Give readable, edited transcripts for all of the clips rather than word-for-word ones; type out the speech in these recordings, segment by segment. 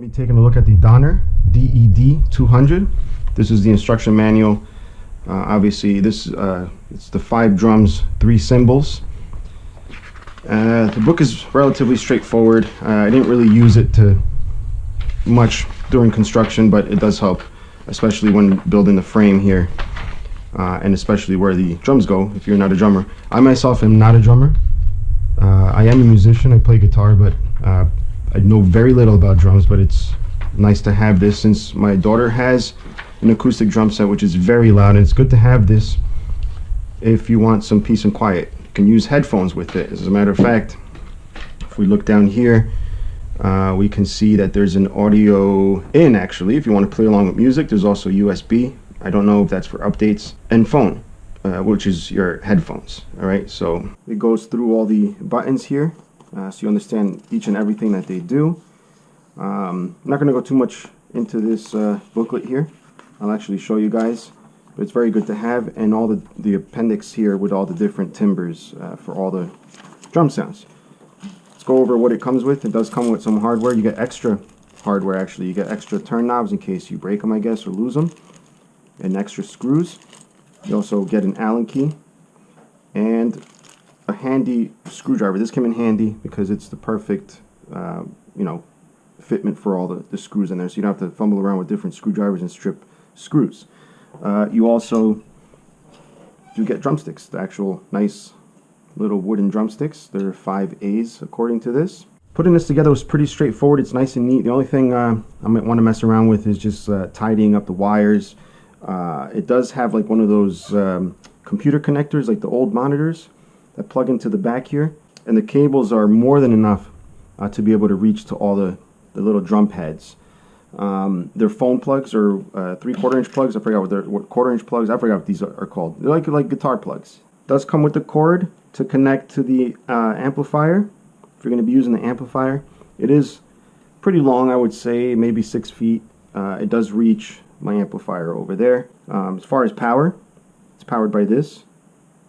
Taking a look at the Donner DED 200. This is the instruction manual. Obviously, it's the 5 drums, 3 cymbals. The book is relatively straightforward. I didn't really use it to much during construction, but it does help, especially when building the frame here, and especially where the drums go if you're not a drummer. I myself am not a drummer. I am a musician. I play guitar, but I know very little about drums, but it's nice to have this since my daughter has an acoustic drum set, which is very loud, and it's good to have this if you want some peace and quiet. You can use headphones with it. As a matter of fact, if we look down here, we can see that there's an audio in, actually, if you want to play along with music. There's also USB. I don't know if that's for updates, and phone, which is your headphones. All right, so it goes through all the buttons here. So you understand each and everything that they do. I'm not going to go too much into this booklet here. I'll actually show you guys, but it's very good to have, and all the appendix here with all the different timbers for all the drum sounds. Let's go over what it comes with. It does come with some hardware. You get extra hardware, actually. You get extra turn knobs in case you break them, I guess, or lose them, and extra screws. You also get an Allen key and a handy screwdriver. This came in handy because it's the perfect fitment for all the screws in there, so you don't have to fumble around with different screwdrivers and strip screws. You also do get drumsticks, the actual nice little wooden drumsticks. They're 5As according to this. Putting this together was pretty straightforward. It's nice and neat. The only thing I might want to mess around with is just tidying up the wires. It does have like one of those computer connectors, like the old monitors that plug into the back here, and the cables are more than enough to be able to reach to all the little drum pads. They're phone plugs, or 3/4 inch plugs. I forgot what 1/4 inch plugs. I forgot what these are called. They're like guitar plugs. Does come with the cord to connect to the amplifier. If you're going to be using the amplifier, it is pretty long. I would say maybe 6 feet. It does reach my amplifier over there. As far as power, it's powered by this.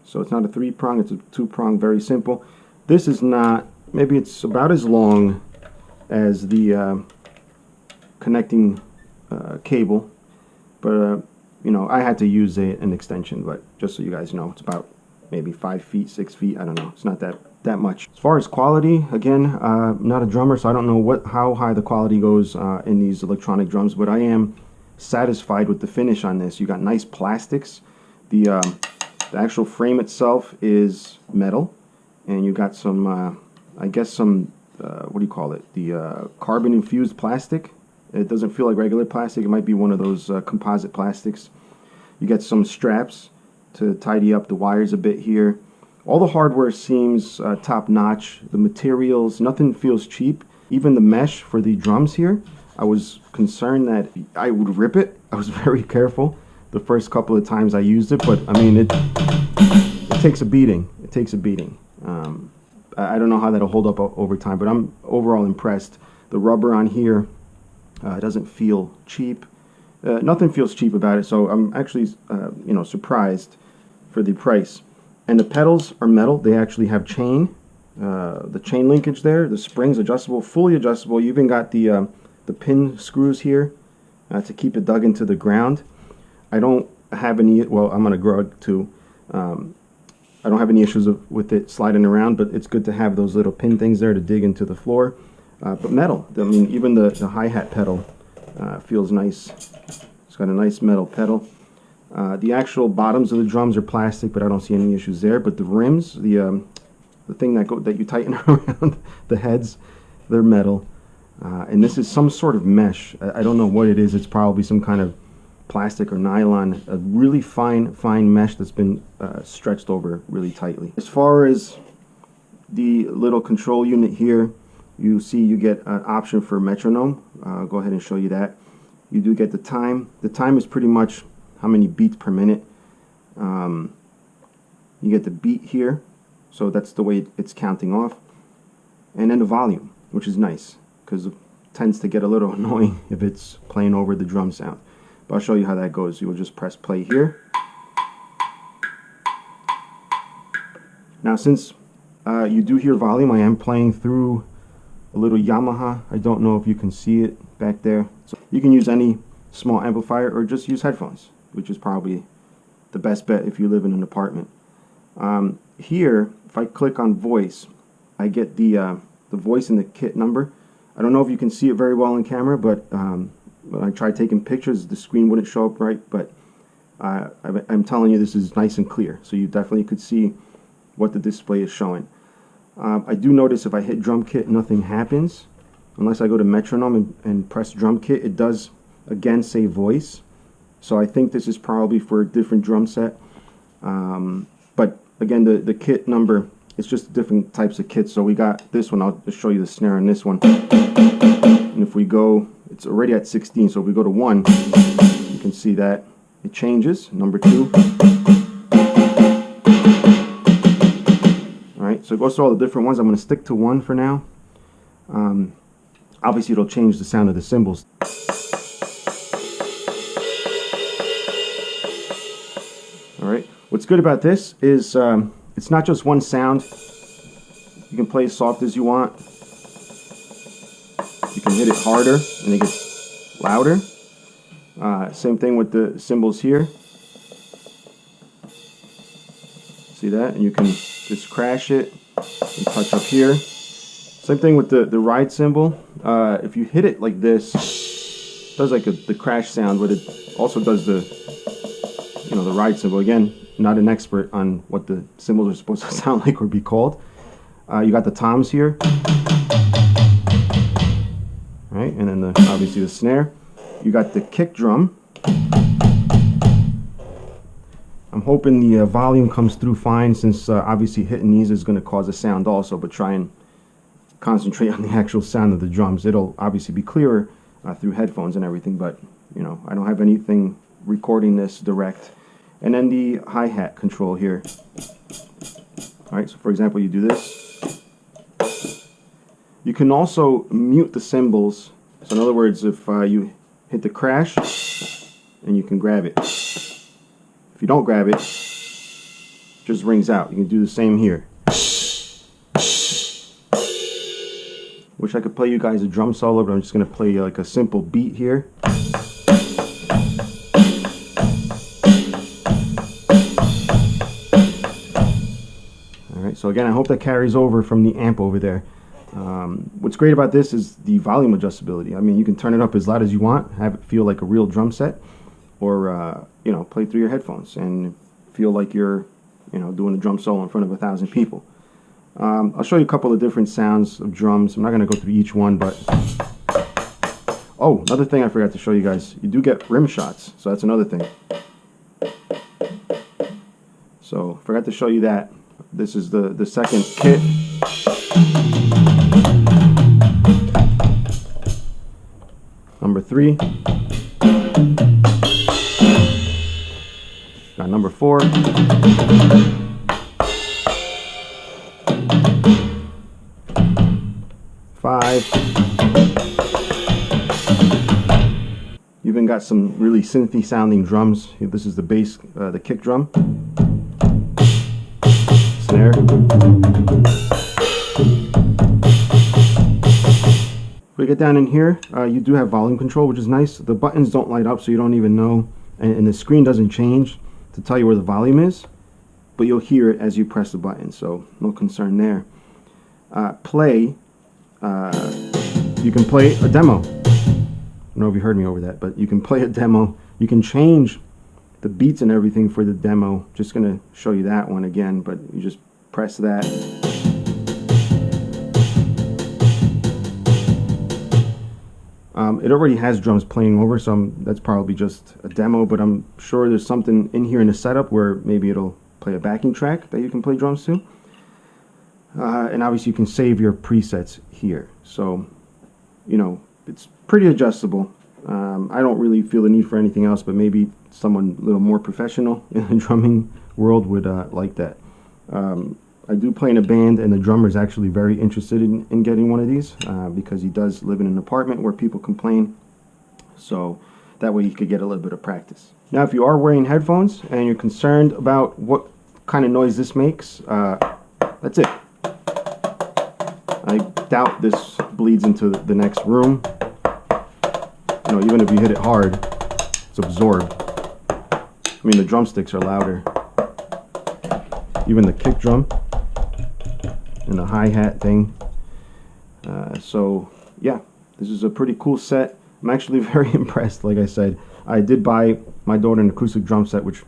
So it's not a 3-prong, it's a 2-prong, very simple. This is not, maybe it's about as long as the connecting cable, but I had to use an extension, but just so you guys know, it's about maybe 5 feet, 6 feet, I don't know. It's not that much. As far as quality, again, I'm not a drummer, so I don't know how high the quality goes in these electronic drums, but I am satisfied with the finish on this. You got nice plastics. The actual frame itself is metal, and you got some, I guess some, what do you call it? The carbon infused plastic. It doesn't feel like regular plastic. It might be one of those composite plastics. You get some straps to tidy up the wires a bit here. All the hardware seems top notch. The materials, nothing feels cheap. Even the mesh for the drums here, I was concerned that I would rip it. I was very careful the first couple of times I used it, but I mean, it takes a beating. It takes a beating. I don't know how that'll hold up over time, but I'm overall impressed. The rubber on here doesn't feel cheap. Nothing feels cheap about it, so I'm actually surprised for the price. And the pedals are metal. They actually have chain, the chain linkage there. The springs adjustable, fully adjustable. You even got the pin screws here to keep it dug into the ground. I don't have any, well, I'm on a Grug too. I don't have any issues with it sliding around, but it's good to have those little pin things there to dig into the floor. But metal, I mean, even the hi-hat pedal feels nice. It's got a nice metal pedal. The actual bottoms of the drums are plastic, but I don't see any issues there. But the rims, the thing that you tighten around the heads, they're metal. And this is some sort of mesh. I don't know what it is. It's probably some kind of plastic or nylon, a really fine mesh that's been stretched over really tightly. As far as the little control unit here, you see you get an option for metronome. I'll go ahead and show you that. You do get the time. The time is pretty much how many beats per minute. You get the beat here, so that's the way it's counting off. And then the volume, which is nice, because it tends to get a little annoying if it's playing over the drum sound. But I'll show you how that goes. You will just press play here. Now, since you do hear volume, I am playing through a little Yamaha. I don't know if you can see it back there. So you can use any small amplifier or just use headphones, which is probably the best bet if you live in an apartment. Here, if I click on voice, I get the voice and the kit number. I don't know if you can see it very well in camera, but when I tried taking pictures, the screen wouldn't show up right. But I'm telling you, this is nice and clear, so you definitely could see what the display is showing. I do notice if I hit drum kit, nothing happens. Unless I go to metronome and press drum kit, it does again say voice. So I think this is probably for a different drum set. But again, the kit number, it's just different types of kits. So we got this one. I'll just show you the snare on this one. And if we go, it's already at 16. So if we go to 1, you can see that it changes. Number 2. Alright, so it goes through all the different ones. I'm going to stick to 1 for now. Obviously, it'll change the sound of the cymbals. Alright, what's good about this is it's not just one sound. You can play as soft as you want. You can hit it harder and it gets louder. Same thing with the cymbals here. See that? And you can just crash it and touch up here. Same thing with the ride cymbal. If you hit it like this, it does like the crash sound, but it also does the ride cymbal. Again, not an expert on what the cymbals are supposed to sound like or be called. You got the toms here, right? And then obviously the snare. You got the kick drum. I'm hoping the volume comes through fine, since obviously hitting these is going to cause a sound also, but try and concentrate on the actual sound of the drums. It'll obviously be clearer through headphones and everything, but I don't have anything recording this direct. And then the hi-hat control here. Alright, so for example, you do this. You can also mute the cymbals. So in other words, if you hit the crash, and you can grab it. If you don't grab it, it just rings out. You can do the same here. Wish I could play you guys a drum solo, but I'm just going to play like a simple beat here. Alright, so again, I hope that carries over from the amp over there. What's great about this is the volume adjustability. I mean, you can turn it up as loud as you want, have it feel like a real drum set, or play through your headphones and feel like you're doing a drum solo in front of 1,000 people. I'll show you a couple of different sounds of drums. I'm not going to go through each one, but oh, another thing I forgot to show you guys, you do get rim shots, so that's another thing. So forgot to show you that. This is the second kit. Number 3. Got number 4. 5. You even got some really synthy sounding drums. This is the bass, the kick drum. Snare. If we get down in here, you do have volume control, which is nice. The buttons don't light up, so you don't even know, and the screen doesn't change to tell you where the volume is, but you'll hear it as you press the button, so no concern there. Play. You can play a demo. I don't know if you heard me over that, but you can play a demo. You can change the beats and everything for the demo. Just going to show you that one again, but you just press that. It already has drums playing over, so that's probably just a demo, but I'm sure there's something in here in the setup where maybe it'll play a backing track that you can play drums to. And obviously you can save your presets here, so it's pretty adjustable. I don't really feel the need for anything else, but maybe someone a little more professional in the drumming world would like that. I do play in a band, and the drummer is actually very interested in getting one of these because he does live in an apartment where people complain, so that way he could get a little bit of practice. Now if you are wearing headphones and you're concerned about what kind of noise this makes, that's it. I left out, this bleeds into the next room. You know, even if you hit it hard, it's absorbed. I mean, the drumsticks are louder. Even the kick drum and the hi-hat thing. So yeah, this is a pretty cool set. I'm actually very impressed. Like I said, I did buy my daughter an acoustic drum set, which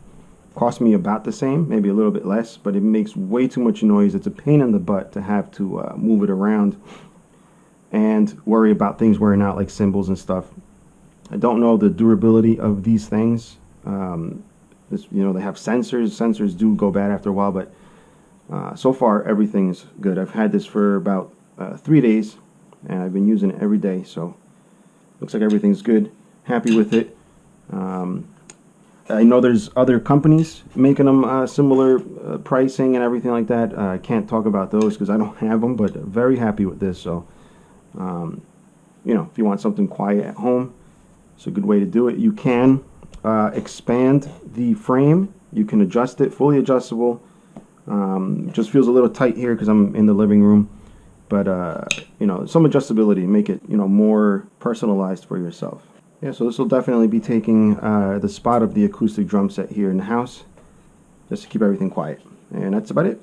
cost me about the same, maybe a little bit less, but it makes way too much noise. It's a pain in the butt to have to move it around and worry about things wearing out, like cymbals and stuff. I don't know the durability of these things. You know, they have sensors. Sensors do go bad after a while, but so far everything's good. I've had this for about 3 days, and I've been using it every day, so looks like everything's good. Happy with it. I know there's other companies making them similar pricing and everything like that. I can't talk about those because I don't have them, but very happy with this. So, you know, if you want something quiet at home, it's a good way to do it. You can expand the frame. You can adjust it, fully adjustable. Just feels a little tight here because I'm in the living room. But, you know, some adjustability, make it, you know, more personalized for yourself. Yeah, so this will definitely be taking the spot of the acoustic drum set here in the house, just to keep everything quiet. And that's about it.